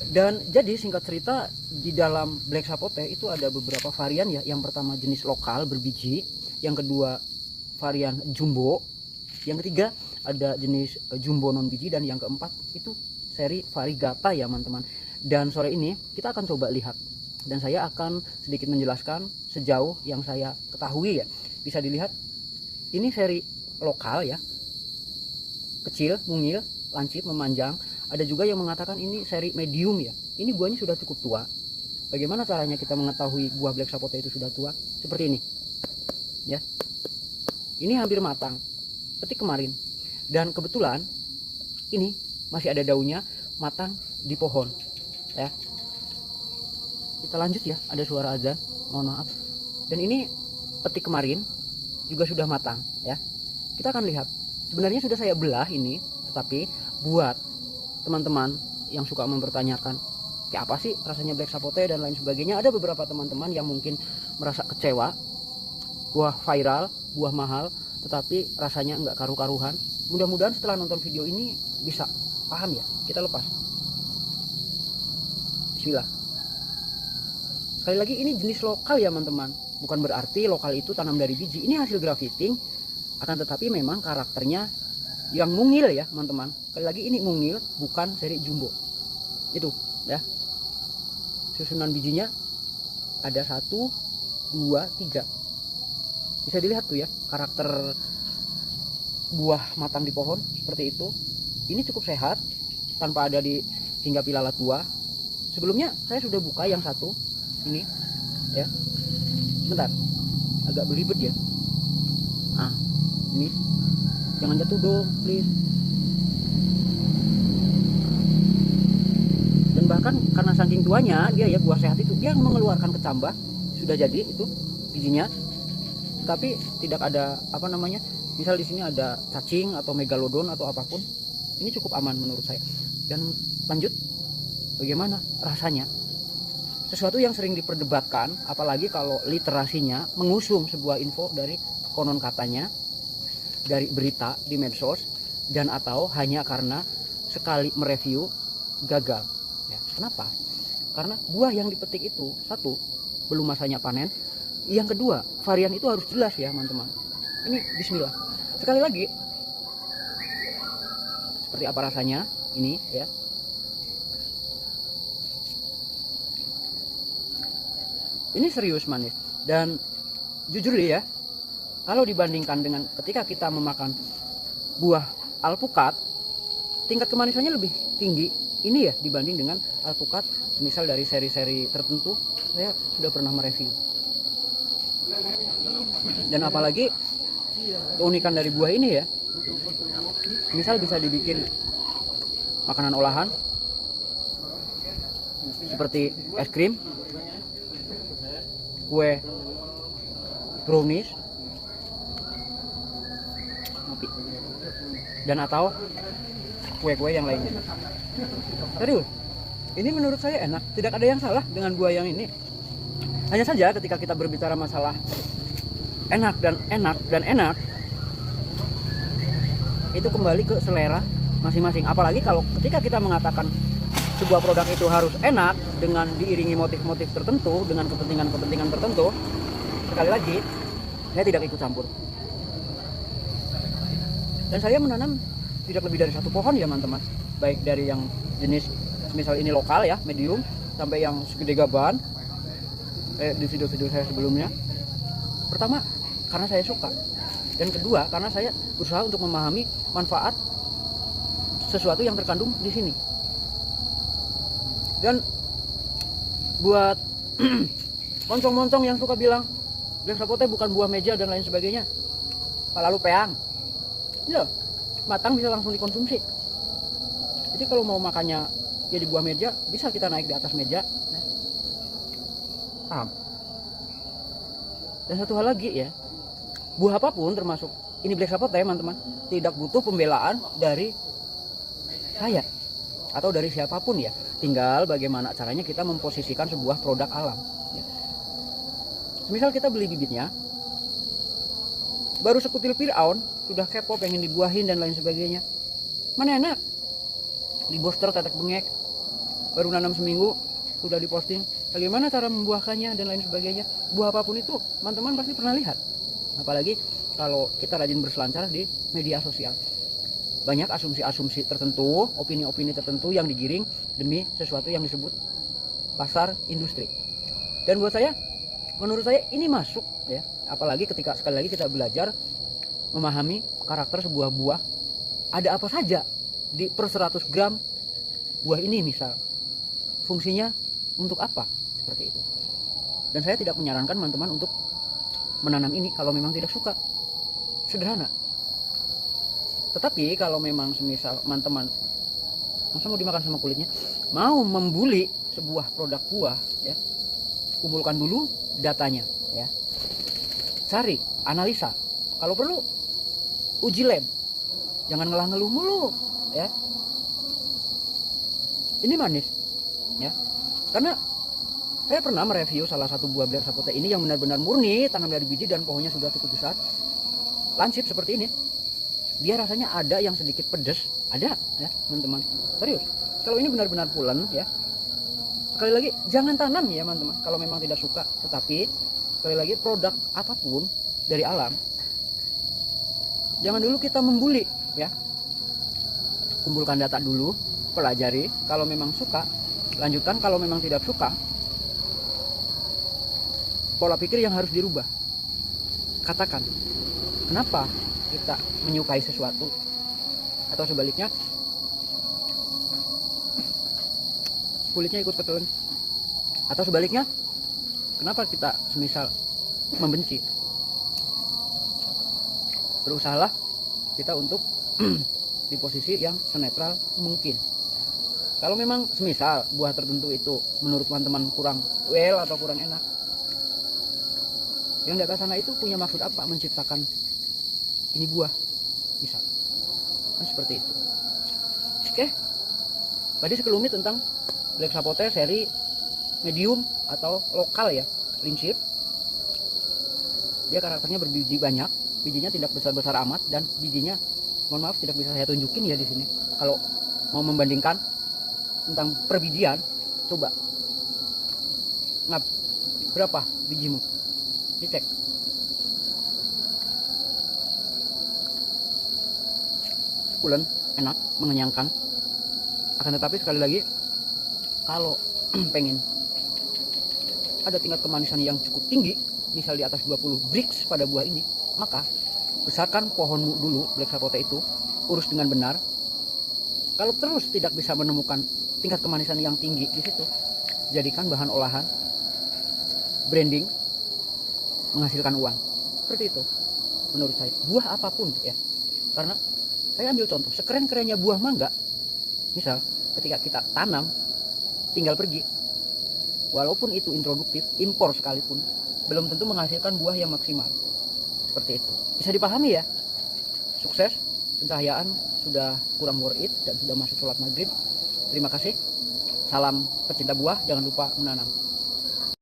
Dan jadi singkat cerita, di dalam Black Sapote itu ada beberapa varian ya. Yang pertama jenis lokal berbiji, yang kedua varian jumbo, yang ketiga ada jenis jumbo non biji, dan yang keempat itu seri variegata ya teman-teman. Dan sore ini kita akan coba lihat, dan saya akan sedikit menjelaskan sejauh yang saya ketahui ya. Bisa dilihat ini seri lokal ya, kecil, mungil, lancip, memanjang. Ada juga yang mengatakan ini seri medium ya. Ini buahnya sudah cukup tua. Bagaimana caranya kita mengetahui buah Black Sapote itu sudah tua? Seperti ini ya. Ini hampir matang, petik kemarin. Dan kebetulan ini masih ada daunnya, matang di pohon ya. Kita lanjut ya, ada suara azan, mohon maaf. Dan ini petik kemarin juga sudah matang ya. Kita akan lihat. Sebenarnya sudah saya belah ini, tetapi buat teman-teman yang suka mempertanyakan kayak apa sih rasanya Black Sapote dan lain sebagainya, ada beberapa teman-teman yang mungkin merasa kecewa, buah viral, buah mahal, tetapi rasanya nggak karu-karuhan. Mudah-mudahan setelah nonton video ini bisa paham ya. Kita lepas. Bismillah. Sekali lagi ini jenis lokal ya teman-teman, bukan berarti lokal itu tanam dari biji. Ini hasil grafting, akan tetapi memang karakternya yang mungil ya teman-teman. Sekali lagi ini mungil, bukan seri jumbo. Itu ya. Susunan bijinya ada 1, 2, 3. Bisa dilihat tuh ya karakter buah matang di pohon seperti itu. Ini cukup sehat tanpa ada dihinggapi lalat buah. Sebelumnya saya sudah buka yang satu ini ya. Bentar, agak belibet ya. Nah ini, jangan jatuh dong please. Dan bahkan karena saking tuanya dia ya, buah sehat itu dia mengeluarkan kecambah. Sudah jadi itu bijinya, tapi tidak ada apa namanya, misal di sini ada cacing atau megalodon atau apapun. Ini cukup aman menurut saya. Dan lanjut, bagaimana rasanya? Sesuatu yang sering diperdebatkan, apalagi kalau literasinya mengusung sebuah info dari konon katanya, dari berita di medsos, dan atau hanya karena sekali mereview gagal ya. Kenapa? Karena buah yang dipetik itu, satu, belum masanya panen. Yang kedua, varian itu harus jelas ya teman-teman. Ini bismillah. Sekali lagi, seperti apa rasanya ini ya. Ini serius manis. Dan jujur ya, kalau dibandingkan dengan ketika kita memakan buah alpukat, tingkat kemanisannya lebih tinggi ini ya dibanding dengan alpukat misal dari seri-seri tertentu. Saya sudah pernah mereview. Dan apalagi keunikan dari buah ini ya, misal bisa dibikin makanan olahan seperti es krim, kue brownies, dan atau kue-kue yang lainnya. Serius, ini menurut saya enak. Tidak ada yang salah dengan buah yang ini. Hanya saja ketika kita berbicara masalah enak dan enak, itu kembali ke selera masing-masing. Apalagi kalau ketika kita mengatakan sebuah produk itu harus enak dengan diiringi motif-motif tertentu, dengan kepentingan-kepentingan tertentu, sekali lagi saya tidak ikut campur. Dan saya menanam tidak lebih dari 1 pohon ya teman-teman, baik dari yang jenis misal ini lokal ya, medium, sampai yang segede gaban di video-video saya sebelumnya. Pertama, karena saya suka, dan kedua karena saya berusaha untuk memahami manfaat sesuatu yang terkandung di sini. Dan buat moncong-moncong yang suka bilang Black Sapote bukan buah meja dan lain sebagainya, lalu peang ya, matang bisa langsung dikonsumsi. Jadi kalau mau makannya jadi buah meja, bisa kita naik di atas meja. Paham? Dan satu hal lagi ya, buah apapun termasuk ini Black Sapote teman-teman, tidak butuh pembelaan dari saya atau dari siapapun ya. Tinggal bagaimana caranya kita memposisikan sebuah produk alam ya. Misal kita beli bibitnya, baru sekutil Fir'aun sudah kepo pengen dibuahin dan lain sebagainya. Mana enak? Di booster tetek bengek, baru nanam seminggu sudah diposting bagaimana cara membuahkannya dan lain sebagainya. Buah apapun itu teman-teman pasti pernah lihat, apalagi kalau kita rajin berselancar di media sosial. Banyak asumsi-asumsi tertentu, opini-opini tertentu yang digiring demi sesuatu yang disebut pasar industri. Dan buat saya, menurut saya ini masuk ya, apalagi ketika sekali lagi kita belajar memahami karakter sebuah buah, ada apa saja di per 100 gram buah ini misal, fungsinya untuk apa, seperti itu. Dan saya tidak menyarankan teman-teman untuk menanam ini kalau memang tidak suka, sederhana. Tetapi kalau memang semisal teman-teman masa mau dimakan sama kulitnya, mau membuli sebuah produk buah ya, kumpulkan dulu datanya ya, cari, analisa, kalau perlu uji lab, jangan ngeluh mulu ya. Ini manis ya, karena saya pernah mereview salah satu buah Black Sapote ini yang benar-benar murni tanam dari biji dan pohonnya sudah cukup besar, lancip seperti ini. Dia rasanya ada yang sedikit pedas, ada ya teman-teman, serius. Kalau ini benar-benar pulen ya. Sekali lagi jangan tanam ya teman-teman kalau memang tidak suka. Tetapi sekali lagi produk apapun dari alam, jangan dulu kita membuli ya. Kumpulkan data dulu, pelajari, kalau memang suka lanjutkan, kalau memang tidak suka pola pikir yang harus dirubah. Katakan kenapa kita menyukai sesuatu, atau sebaliknya kulitnya ikut ketelan, atau sebaliknya kenapa kita semisal membenci. Berusahalah kita untuk di posisi yang senetral mungkin. Kalau memang semisal buah tertentu itu menurut teman-teman kurang well atau kurang enak, yang di atas sana itu punya maksud apa menciptakan ini buah bisa kan, seperti itu. Oke, tadi sekelumit tentang Black Sapote seri medium atau lokal ya, lincip. Dia karakternya berbiji banyak, bijinya tidak besar-besar amat, dan bijinya mohon maaf tidak bisa saya tunjukin ya di sini. Kalau mau membandingkan tentang perbijian, coba ngap berapa bijimu, dicek. Pulen, enak, mengenyangkan. Akan tetapi sekali lagi, kalau pengen ada tingkat kemanisan yang cukup tinggi, misal di atas 20 Brix pada buah ini, maka besarkan pohonmu dulu, Black Sapote itu, urus dengan benar. Kalau terus tidak bisa menemukan tingkat kemanisan yang tinggi di situ, jadikan bahan olahan, branding, menghasilkan uang. Seperti itu menurut saya, buah apapun ya. Karena saya ambil contoh, sekeren-kerennya buah mangga, misal ketika kita tanam tinggal pergi, walaupun itu introduktif, impor sekalipun, belum tentu menghasilkan buah yang maksimal. Seperti itu, bisa dipahami ya. Sukses, pencahayaan sudah kurang worth it dan sudah masuk sholat maghrib. Terima kasih, salam pecinta buah, jangan lupa menanam.